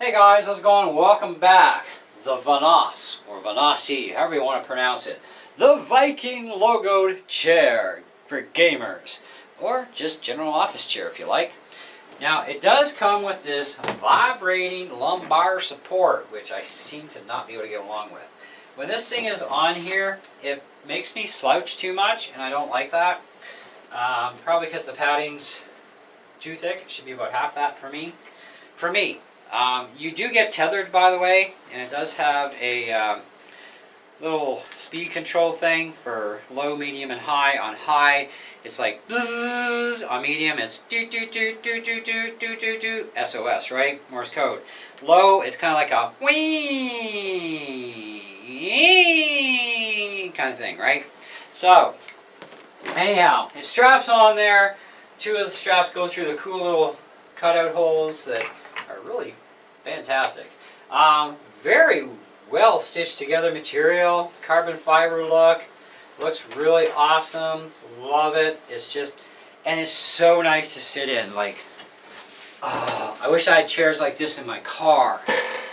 Hey guys, how's it going? Welcome back. The Vonesse, or Vonesse, however you want to pronounce it. The Viking logoed chair for gamers, or just general office chair if you like. Now it does come with this vibrating lumbar support, which I seem to not be able to get along with. When this thing is on here, it makes me slouch too much, and I don't like that. Probably because the padding's too thick. It should be about half that for me. You do get tethered, by the way, and it does have a little speed control thing for low, medium, and high. On high, it's like bzzz. On medium, it's do do do do do do do do do SOS, right? Morse code. Low, it's kind of like a whee kind of thing, right? So, anyhow, it straps on there. Two of the straps go through the cool little cutout holes that are really fantastic. Very well stitched together material, carbon fiber look, looks really awesome, love it. It's just, and it's so nice to sit in. Like, I wish I had chairs like this in my car.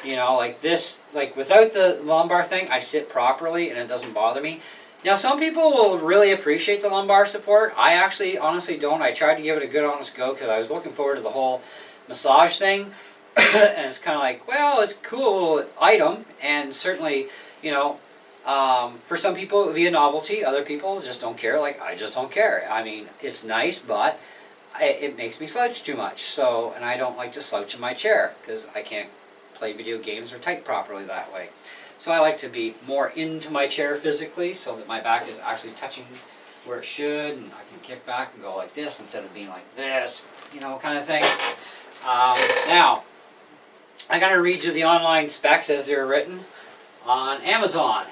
You know, like this, like without the lumbar thing, I sit properly and it doesn't bother me. Now, some people will really appreciate the lumbar support. I actually, honestly don't. I tried to give it a good, honest go because I was looking forward to the whole massage thing. And it's kind of like, well, it's a cool little item. And certainly, you know, for some people it would be a novelty. Other people just don't care. Like, I just don't care. I mean, it's nice, but it makes me slouch too much. So, and I don't like to slouch in my chair because I can't play video games or type properly that way. So I like to be more into my chair physically so that my back is actually touching where it should, and I can kick back and go like this instead of being like this, you know, kind of thing. Now, I gotta read you the online specs as they're written on Amazon.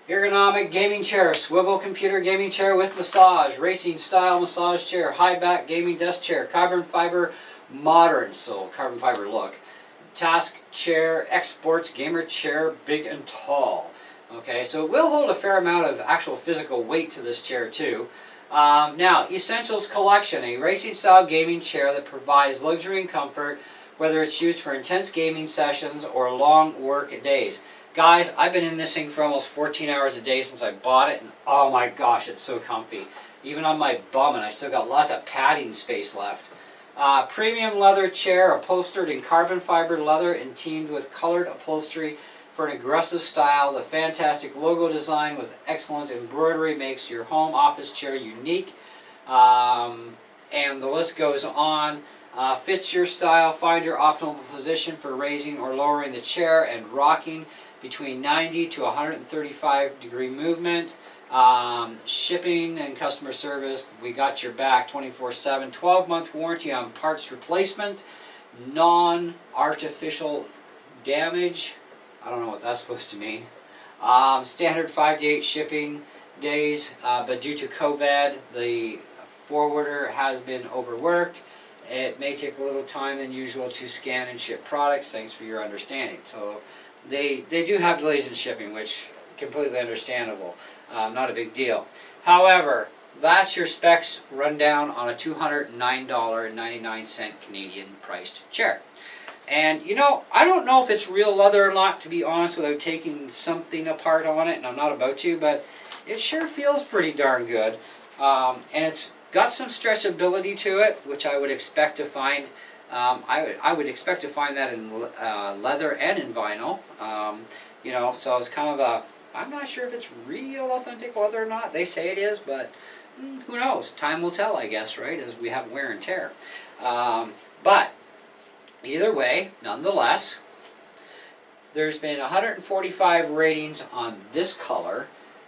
Ergonomic gaming chair, swivel computer gaming chair with massage, racing style massage chair, high back gaming desk chair, carbon fiber modern, so carbon fiber look. Task chair, exports, gamer chair, big and tall. Okay, so it will hold a fair amount of actual physical weight to this chair too. Now, Essentials Collection, a racing style gaming chair that provides luxury and comfort, whether it's used for intense gaming sessions or long work days. Guys, I've been in this thing for almost 14 hours a day since I bought it, and oh my gosh, it's so comfy. Even on my bum, and I still got lots of padding space left. Premium leather chair upholstered in carbon fiber leather and teamed with colored upholstery for an aggressive style. The fantastic logo design with excellent embroidery makes your home office chair unique. And the list goes on. Fits your style. Find your optimal position for raising or lowering the chair and rocking between 90 to 135 degree movement. Shipping and customer service, we got your back 24/7. 12-month warranty on parts replacement. Non-artificial damage. I don't know what that's supposed to mean. Standard 5 to 8 shipping days, but due to COVID, the forwarder has been overworked. It may take a little time than usual to scan and ship products. Thanks for your understanding. So they do have delays in shipping, which completely understandable. Not a big deal. However, that's your specs rundown on a $209.99 Canadian priced chair. And you know, I don't know if it's real leather or not, to be honest, without taking something apart on it, and I'm not about to, but it sure feels pretty darn good. And it's got some stretchability to it, which I would expect to find. I would expect to find that in leather and in vinyl. You know, so it's kind of a, I'm not sure if it's real authentic leather or not. They say it is, but who knows? Time will tell, I guess, right, as we have wear and tear. But either way, nonetheless, there's been 145 ratings on this color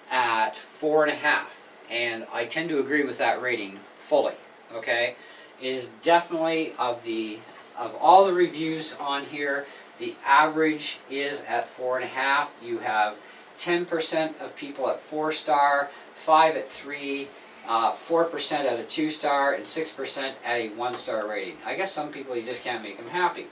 at 4.5, and I tend to agree with that rating fully. Okay, it is definitely of all the reviews on here, the average is at 4.5. You have 10% of people at 4-star, 5 at 3, 4% at a 2-star, and 6% at a 1-star rating. I guess some people, you just can't make them happy.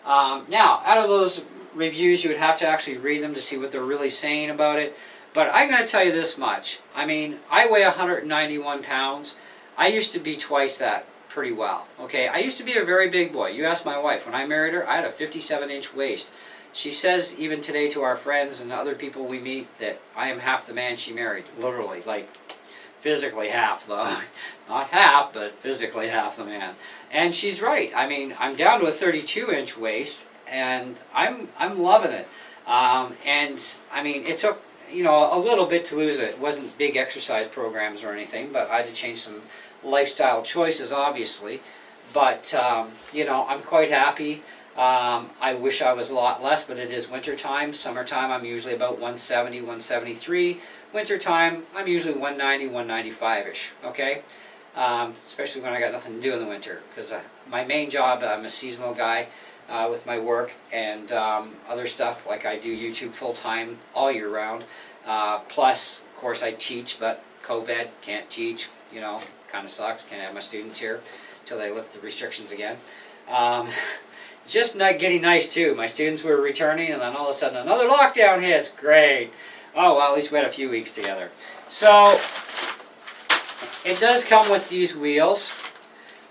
Now, out of those reviews, you would have to actually read them to see what they're really saying about it. But I'm going to tell you this much. I mean, I weigh 191 pounds. I used to be twice that pretty well. Okay, I used to be a very big boy. You ask my wife, when I married her, I had a 57-inch waist. She says even today to our friends and other people we meet that I am half the man she married, literally, like physically half though. Not half, but physically half the man. And she's right. I mean, I'm down to a 32-inch waist, and I'm loving it. And I mean, it took, you know, a little bit to lose it. It wasn't big exercise programs or anything, but I had to change some lifestyle choices, obviously. But you know, I'm quite happy. I wish I was a lot less, but it is winter time. Summertime, I'm usually about 170, 173. Winter time, I'm usually 190, 195-ish, okay? Especially when I got nothing to do in the winter, because my main job, I'm a seasonal guy with my work and other stuff, like I do YouTube full-time all year round. Plus, of course, I teach, but COVID, can't teach, you know, kind of sucks. Can't have my students here until they lift the restrictions again. Just not getting nice too. My students were returning, and then all of a sudden another lockdown hits. Great. Oh well, at least we had a few weeks together. So it does come with these wheels.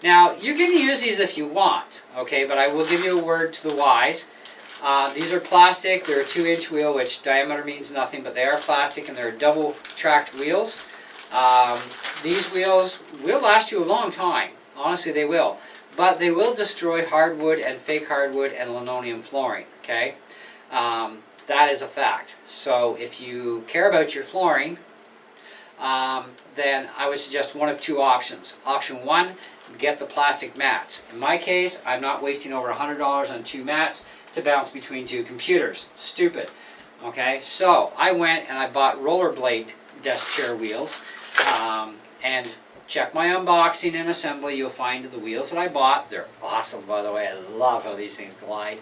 Now you can use these if you want, okay? But I will give you a word to the wise. These are plastic. They're a 2-inch wheel, which diameter means nothing, but they are plastic, and they're double-tracked wheels. These wheels will last you a long time. Honestly, they will. But they will destroy hardwood and fake hardwood and linoleum flooring, okay? That is a fact. So if you care about your flooring, then I would suggest one of two options. Option one, get the plastic mats. In my case, I'm not wasting over $100 on 2 mats to bounce between 2 computers. Stupid. Okay, so I went and I bought rollerblade desk chair wheels, and check my unboxing and assembly, you'll find the wheels that I bought. They're awesome, by the way. I love how these things glide.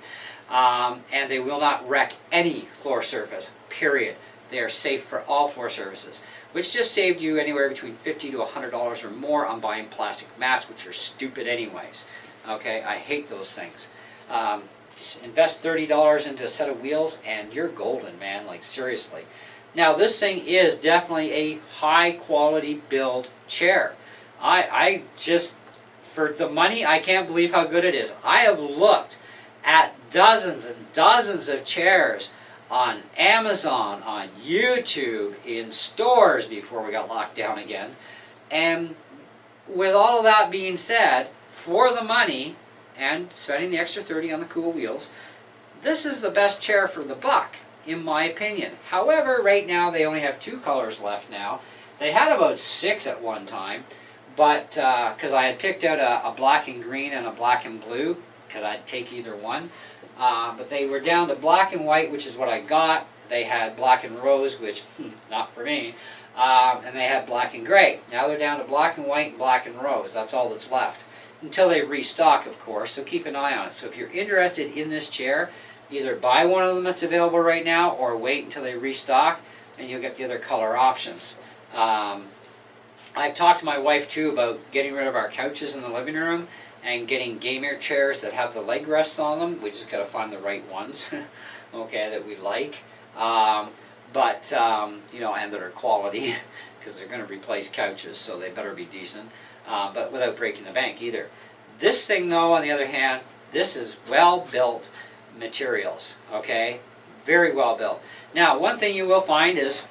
And they will not wreck any floor surface, period. They are safe for all floor surfaces, which just saved you anywhere between $50 to $100 or more on buying plastic mats, which are stupid anyways. Okay, I hate those things. Invest $30 into a set of wheels and you're golden, man, like seriously. Now this thing is definitely a high quality build chair. I just, for the money, I can't believe how good it is. I have looked at dozens and dozens of chairs on Amazon, on YouTube, in stores before we got locked down again. And with all of that being said, for the money and spending the extra $30 on the cool wheels, this is the best chair for the buck, in my opinion. However, right now they only have 2 colors left now. They had about 6 at one time, but because I had picked out a black and green and a black and blue, because I'd take either one. But they were down to black and white, which is what I got. They had black and rose, which, not for me. And they had black and gray. Now they're down to black and white and black and rose. That's all that's left. Until they restock, of course, so keep an eye on it. So if you're interested in this chair, either buy one of them that's available right now or wait until they restock and you'll get the other color options. I've talked to my wife too about getting rid of our couches in the living room and getting gamer chairs that have the leg rests on them. We just got to find the right ones, okay, that we like. You know, and that are quality, because they're going to replace couches, so they better be decent, but without breaking the bank either. This thing, though, on the other hand, this is well-built materials, okay? Very well built. Now, one thing you will find is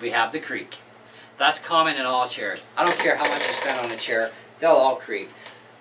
we have the creak. That's common in all chairs. I don't care how much you spend on a chair, they'll all creak.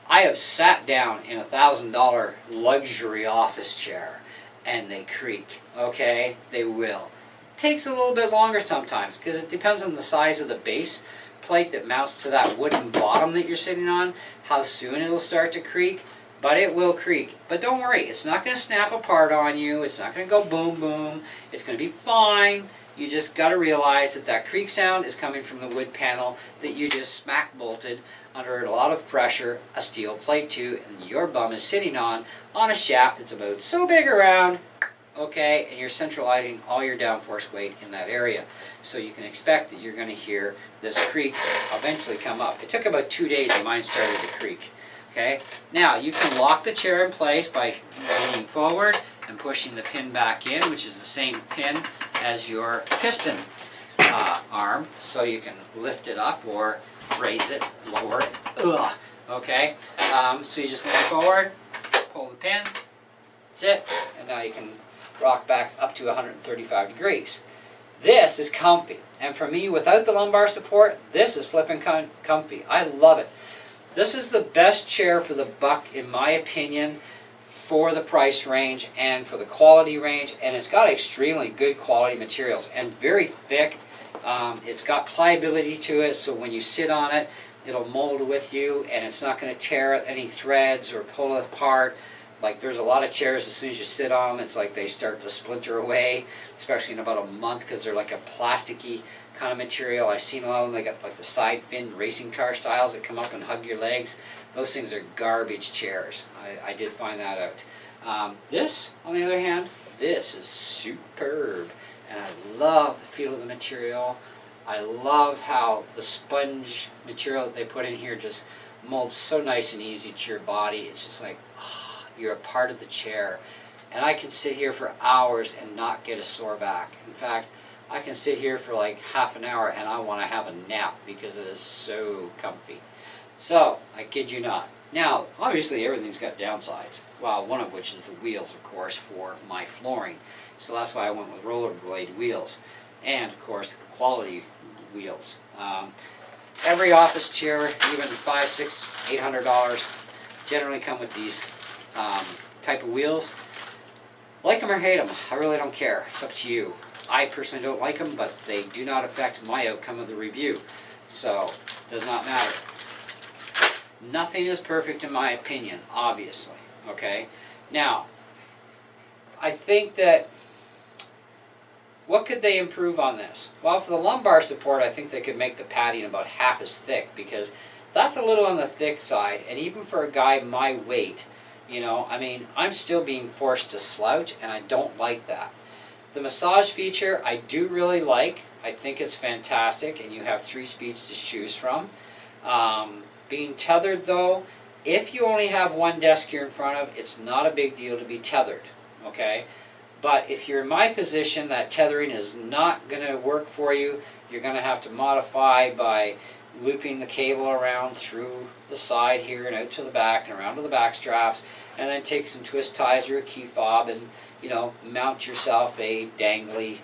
I have sat down in a $1,000 luxury office chair and they creak, okay? They will. It takes a little bit longer sometimes because it depends on the size of the base plate that mounts to that wooden bottom that you're sitting on, how soon it'll start to creak, but it will creak. But don't worry, it's not going to snap apart on you, it's not going to go boom boom, it's going to be fine. You just got to realize that that creak sound is coming from the wood panel that you just smack bolted under a lot of pressure, a steel plate to, and your bum is sitting on a shaft that's about so big around, okay, and you're centralizing all your downforce weight in that area. So you can expect that you're going to hear this creak eventually come up. It took about 2 days and mine started to creak. Okay, now you can lock the chair in place by leaning forward and pushing the pin back in, which is the same pin as your piston arm, so you can lift it up or raise it, lower it. Okay, so you just lean forward, pull the pin, that's it, and now you can rock back up to 135 degrees. This is comfy, and for me, without the lumbar support, this is flipping comfy. I love it. This is the best chair for the buck, in my opinion, for the price range and for the quality range, and it's got extremely good quality materials and very thick. It's got pliability to it, so when you sit on it, it'll mold with you, and it's not going to tear any threads or pull it apart. Like, there's a lot of chairs, as soon as you sit on them, it's like they start to splinter away, especially in about a month, because they're like a plasticky kind of material. I've seen a lot of them. They got like the side fin racing car styles that come up and hug your legs. Those things are garbage chairs. I did find that out. This, on the other hand, this is superb, and I love the feel of the material. I love how the sponge material that they put in here just molds so nice and easy to your body. It's just like, you're a part of the chair. And I can sit here for hours and not get a sore back. In fact, I can sit here for like half an hour and I want to have a nap because it is so comfy. So, I kid you not. Now, obviously everything's got downsides. Well, one of which is the wheels, of course, for my flooring. So that's why I went with rollerblade wheels. And, of course, quality wheels. Every office chair, even $500, $600, $800, generally come with these type of wheels. Like them or hate them, I really don't care. It's up to you. I personally don't like them, but they do not affect my outcome of the review. So, it does not matter. Nothing is perfect in my opinion, obviously. Okay? Now, I think that, what could they improve on this? Well, for the lumbar support, I think they could make the padding about half as thick, because that's a little on the thick side, and even for a guy my weight, you know, I mean, I'm still being forced to slouch, and I don't like that. The massage feature, I do really like. I think it's fantastic, and you have 3 speeds to choose from. Being tethered, though, if you only have one desk you're in front of, it's not a big deal to be tethered, okay? But if you're in my position, that tethering is not going to work for you. You're going to have to modify by looping the cable around through the side here and out to the back and around to the back straps, and then take some twist ties or a key fob and, you know, mount yourself a dangly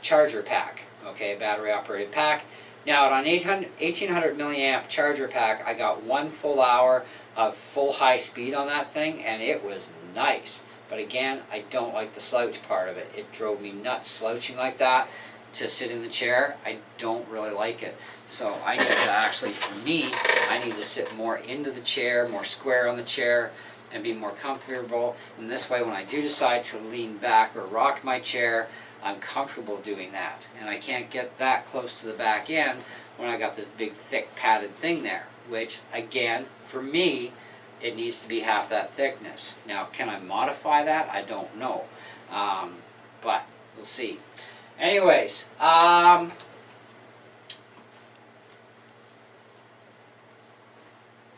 charger pack, okay, battery operated pack. Now, on an 1800 milliamp charger pack, I got 1 full hour of full high speed on that thing, and it was nice. But again, I don't like the slouch part of it. It drove me nuts slouching like that to sit in the chair. I don't really like it. So I need to actually, for me, I need to sit more into the chair, more square on the chair, and be more comfortable. And this way, when I do decide to lean back or rock my chair, I'm comfortable doing that. And I can't get that close to the back end when I got this big, thick, padded thing there. Which, again, for me, it needs to be half that thickness. Now, can I modify that? I don't know. But we'll see. Anyways, I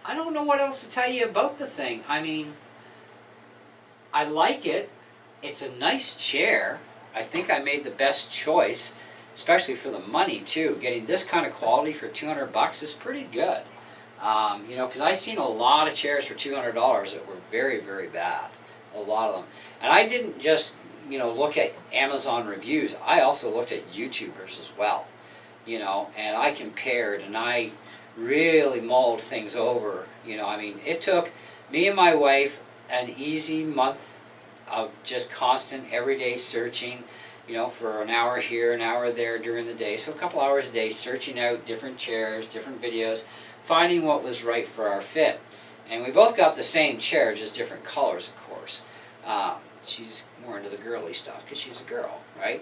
don't know what else to tell you about the thing. I mean, I like it. It's a nice chair. I think I made the best choice, especially for the money too. Getting this kind of quality for $200 is pretty good. You know, because I've seen a lot of chairs for $200 that were very, very bad. A lot of them. And I didn't just, you know, look at Amazon reviews. I also looked at YouTubers as well. You know, and I compared and I really mulled things over. You know, I mean, it took me and my wife an easy month of just constant everyday searching, you know, for an hour here, an hour there during the day. So a couple hours a day searching out different chairs, different videos, finding what was right for our fit. And we both got the same chair, just different colors, of course. She's more into the girly stuff because she's a girl, right?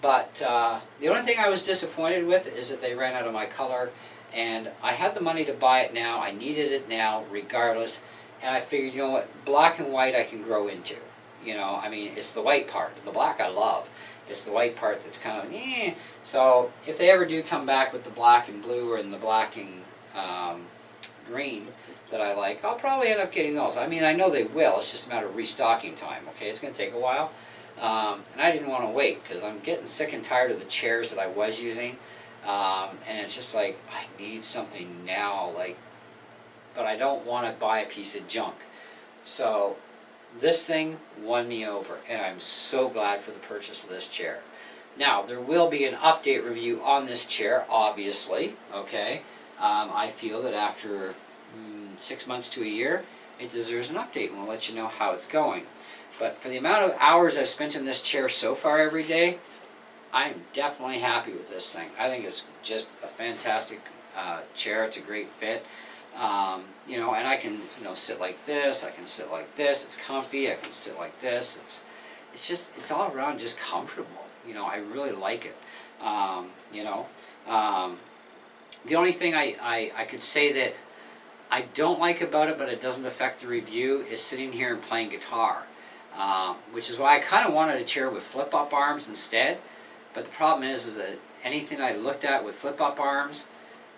But the only thing I was disappointed with is that they ran out of my color, and I had the money to buy it now. I needed it now regardless, and I figured, you know what, black and white I can grow into. You know, I mean, it's the white part. The black I love. It's the white part that's kind of, eh. So if they ever do come back with the black and blue or in the black and green that I like, I'll probably end up getting those. I mean, I know they will. It's just a matter of restocking time, okay? It's going to take a while. And I didn't want to wait because I'm getting sick and tired of the chairs that I was using. And it's just like, I need something now, like but I don't want to buy a piece of junk. So this thing won me over, and I'm so glad for the purchase of this chair. Now, there will be an update review on this chair, obviously, okay? I feel that after 6 months to a year, it deserves an update, and we'll let you know how it's going. But for the amount of hours I've spent in this chair so far every day, I'm definitely happy with this thing. I think it's just a fantastic chair. It's a great fit. You know, and I can, you know, sit like this. I can sit like this. It's comfy. I can sit like this. It's all around just comfortable. You know, I really like it. You know, the only thing I could say that I don't like about it, but it doesn't affect the review, is sitting here and playing guitar. Which is why I kind of wanted a chair with flip-up arms instead. But the problem is that anything I looked at with flip-up arms,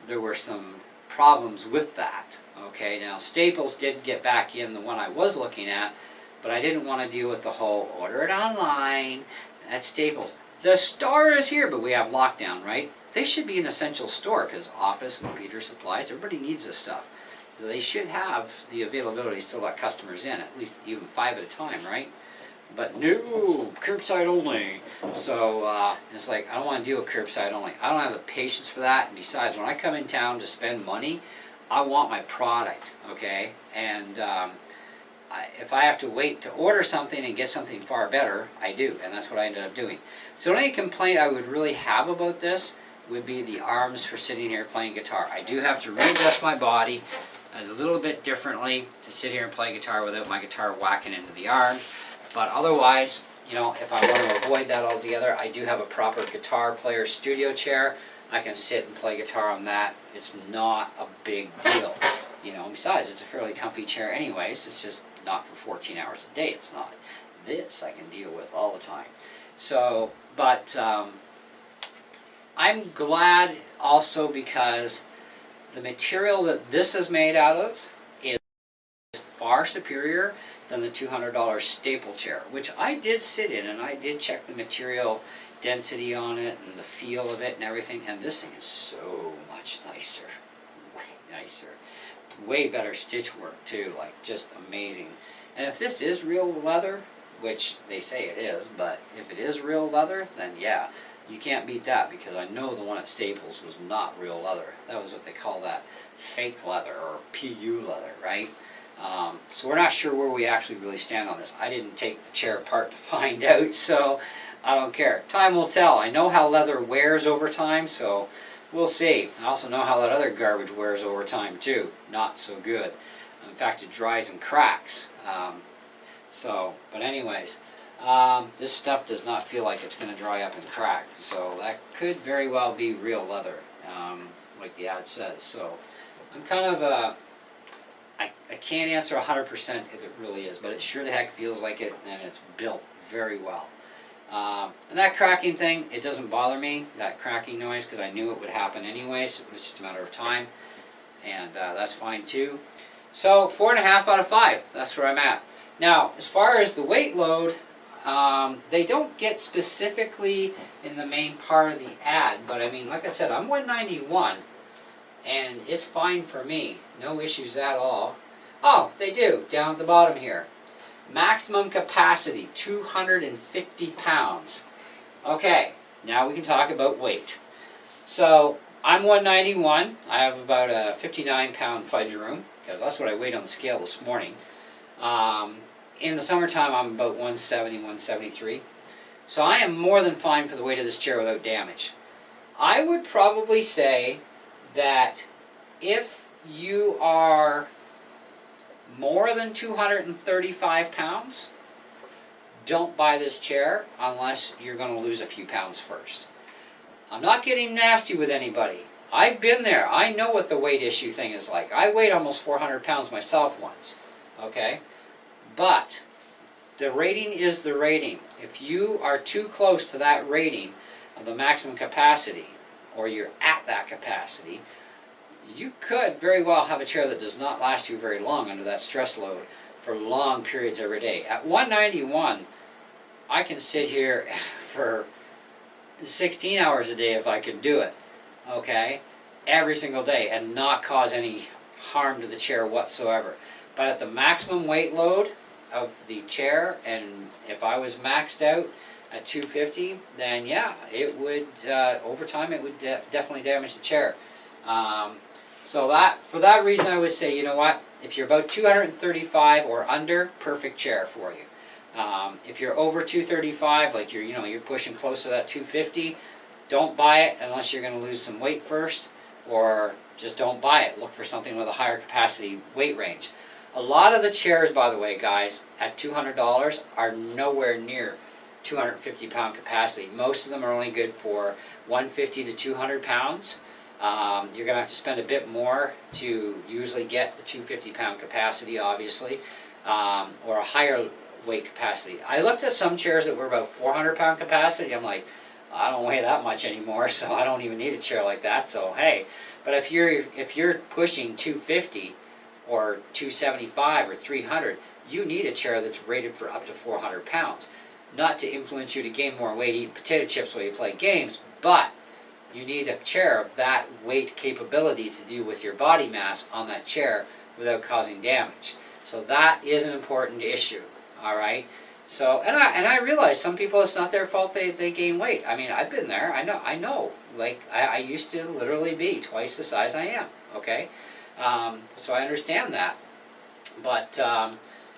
there were some problems with that. Okay, now Staples did get back in the one I was looking at, but I didn't want to deal with the whole order it online at Staples. The store is here, but we have lockdown, right? They should be an essential store because office, computer supplies, everybody needs this stuff. So they should have the availability to let customers in, at least even 5 at a time, right? But no, curbside only. So it's like, I don't want to deal with curbside only. I don't have the patience for that. And besides, when I come in town to spend money, I want my product, okay? And if I have to wait to order something and get something far better, I do. And that's what I ended up doing. So the only complaint I would really have about this would be the arms for sitting here playing guitar. I do have to readjust my body a little bit differently to sit here and play guitar without my guitar whacking into the arm. But otherwise, you know, if I want to avoid that altogether, I do have a proper guitar player studio chair. I can sit and play guitar on that. It's not a big deal. You know, besides, it's a fairly comfy chair anyways. It's just not for 14 hours a day. It's not. This I can deal with all the time. So, but I'm glad also because the material that this is made out of is far superior than the $200 staple chair, which I did sit in, and I did check the material density on it and the feel of it and everything, and this thing is so much nicer. Way nicer. Way better stitch work too, like just amazing. And if this is real leather, which they say it is, but if it is real leather, then yeah, you can't beat that, because I know the one at Staples was not real leather. That was what they call that, fake leather or PU leather, right? So we're not sure where we actually really stand on this. I didn't take the chair apart to find out, so I don't care. Time will tell. I know how leather wears over time, so we'll see. I also know how that other garbage wears over time too. Not so good. In fact, it dries and cracks. But anyways, this stuff does not feel like it's going to dry up and crack, so that could very well be real leather, like the ad says. So I'm kind of I can't answer 100% if it really is, but it sure the heck feels like it, and it's built very well. And that cracking thing, it doesn't bother me, that cracking noise, because I knew it would happen anyway, so it was just a matter of time, and that's fine too. So 4.5 out of 5, that's where I'm at. Now, as far as the weight load, they don't get specifically in the main part of the ad, but I mean, like I said, I'm 191, and it's fine for me. No issues at all. Oh, they do, down at the bottom here. Maximum capacity, 250 pounds. Okay, now we can talk about weight. So, I'm 191. I have about a 59-pound fudge room, because that's what I weighed on the scale this morning. In the summertime, I'm about 170, 173. So I am more than fine for the weight of this chair without damage. I would probably say that if you are more than 235 pounds, don't buy this chair unless you're going to lose a few pounds first. I'm not getting nasty with anybody. I've been there. I know what the weight issue thing is like. I weighed almost 400 pounds myself once. Okay? But the rating is the rating. If you are too close to that rating of the maximum capacity, or you're at that capacity, you could very well have a chair that does not last you very long under that stress load for long periods every day. At 191, I can sit here for 16 hours a day if I could do it, okay, every single day, and not cause any harm to the chair whatsoever. But at the maximum weight load of the chair, and if I was maxed out at 250, then yeah, it would, over time, it would definitely damage the chair. So for that reason, I would say, you know what, if you're about 235 or under, perfect chair for you. If you're over 235, like you're pushing close to that 250, don't buy it unless you're going to lose some weight first, or just don't buy it. Look for something with a higher capacity weight range. A lot of the chairs, by the way, guys, at $200 are nowhere near 250 pound capacity. Most of them are only good for 150 to 200 pounds. You're going to have to spend a bit more to usually get the 250 pound capacity, obviously, or a higher weight capacity. I looked at some chairs that were about 400 pound capacity. I'm like, I don't weigh that much anymore, so I don't even need a chair like that. So hey, but if you're pushing 250 or 275 or 300, you need a chair that's rated for up to 400 pounds. Not to influence you to gain more weight eating potato chips while you play games, but you need a chair of that weight capability to deal with your body mass on that chair without causing damage. So that is an important issue, all right? So, and I realize some people, it's not their fault they gain weight. I mean, I've been there. I know. Like, I used to literally be twice the size I am, okay? So I understand that. But,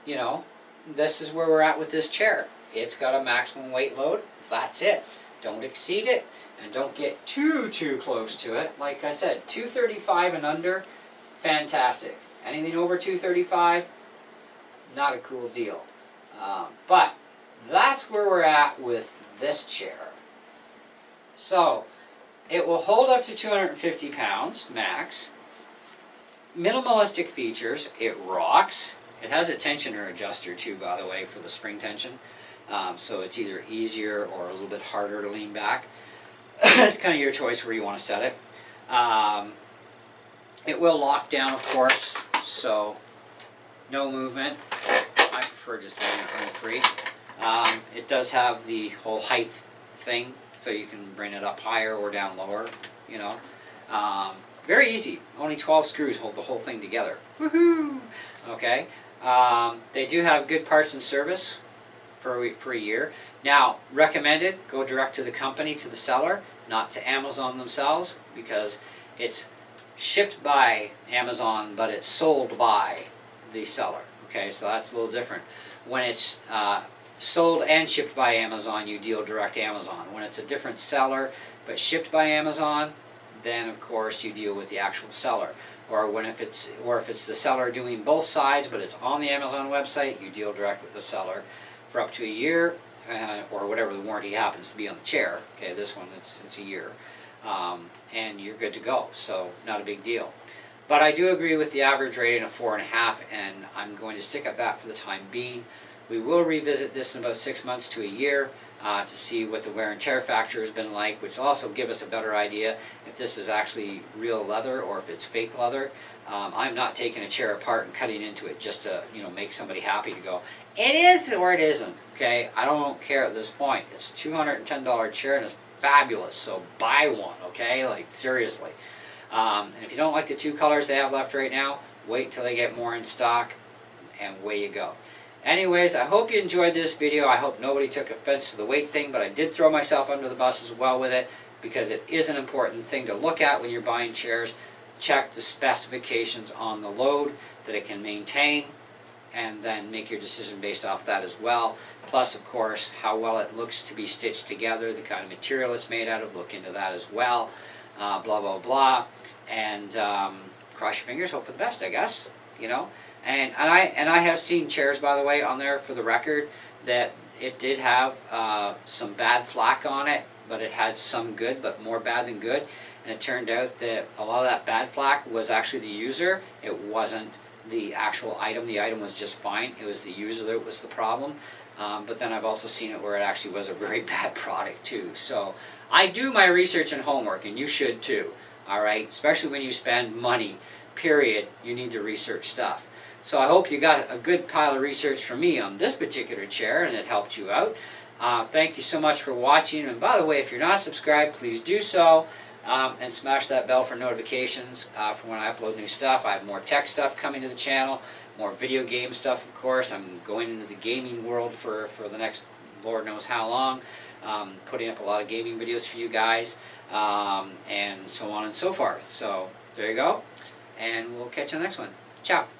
you know, this is where we're at with this chair. It's got a maximum weight load. That's it. Don't exceed it, and don't get too close to it. Like I said, 235 and under, fantastic. Anything over 235, not a cool deal. But that's where we're at with this chair. So, it will hold up to 250 pounds, max. Minimalistic features, it rocks. It has a tensioner adjuster too, by the way, for the spring tension. So it's either easier or a little bit harder to lean back. It's kind of your choice where you want to set it. It will lock down, of course, so no movement. I prefer just letting it roll free. It does have the whole height thing, so you can bring it up higher or down lower, you know. Very easy. Only 12 screws hold the whole thing together. Woohoo! Okay. They do have good parts and service for a year. Now, recommended, go direct to the company, to the seller, not to Amazon themselves, because it's shipped by Amazon, but it's sold by the seller. Okay, so that's a little different. When it's sold and shipped by Amazon, you deal direct Amazon. When it's a different seller, but shipped by Amazon, then of course you deal with the actual seller. Or if it's the seller doing both sides, but it's on the Amazon website, you deal direct with the seller for up to a year, or whatever the warranty happens to be on the chair. Okay, this one it's a year, and you're good to go. So not a big deal. But I do agree with the average rating of 4.5, and I'm going to stick at that for the time being. We will revisit this in about 6 months to a year to see what the wear and tear factor has been like, which will also give us a better idea if this is actually real leather or if it's fake leather. I'm not taking a chair apart and cutting into it just to make somebody happy to go, it is or it isn't. Okay, I don't care at this point. It's a $210 chair and it's fabulous, so buy one. Okay, like seriously. And if you don't like the 2 colors they have left right now, wait until they get more in stock, and away you go. Anyways, I hope you enjoyed this video. I hope nobody took offense to the weight thing, but I did throw myself under the bus as well with it, because it is an important thing to look at when you're buying chairs. Check the specifications on the load that it can maintain, and then make your decision based off that as well. Plus, of course, how well it looks to be stitched together, the kind of material it's made out of, look into that as well. Blah, blah, blah. And cross your fingers, hope for the best, I guess, And I have seen chairs, by the way, on there, for the record, that it did have some bad flack on it, but it had some good, but more bad than good. And it turned out that a lot of that bad flack was actually the user. It wasn't the actual item. The item was just fine. It was the user that was the problem. But then I've also seen it where it actually was a very bad product too. So I do my research and homework, and you should too. All right, especially when you spend money, period, you need to research stuff. So I hope you got a good pile of research from me on this particular chair, and it helped you out. Thank you so much for watching. And by the way, if you're not subscribed, please do so. and smash that bell for notifications for when I upload new stuff. I have more tech stuff coming to the channel, more video game stuff, of course. I'm going into the gaming world for the next Lord knows how long, putting up a lot of gaming videos for you guys, and so on and so forth. So there you go, and we'll catch you on the next one. Ciao.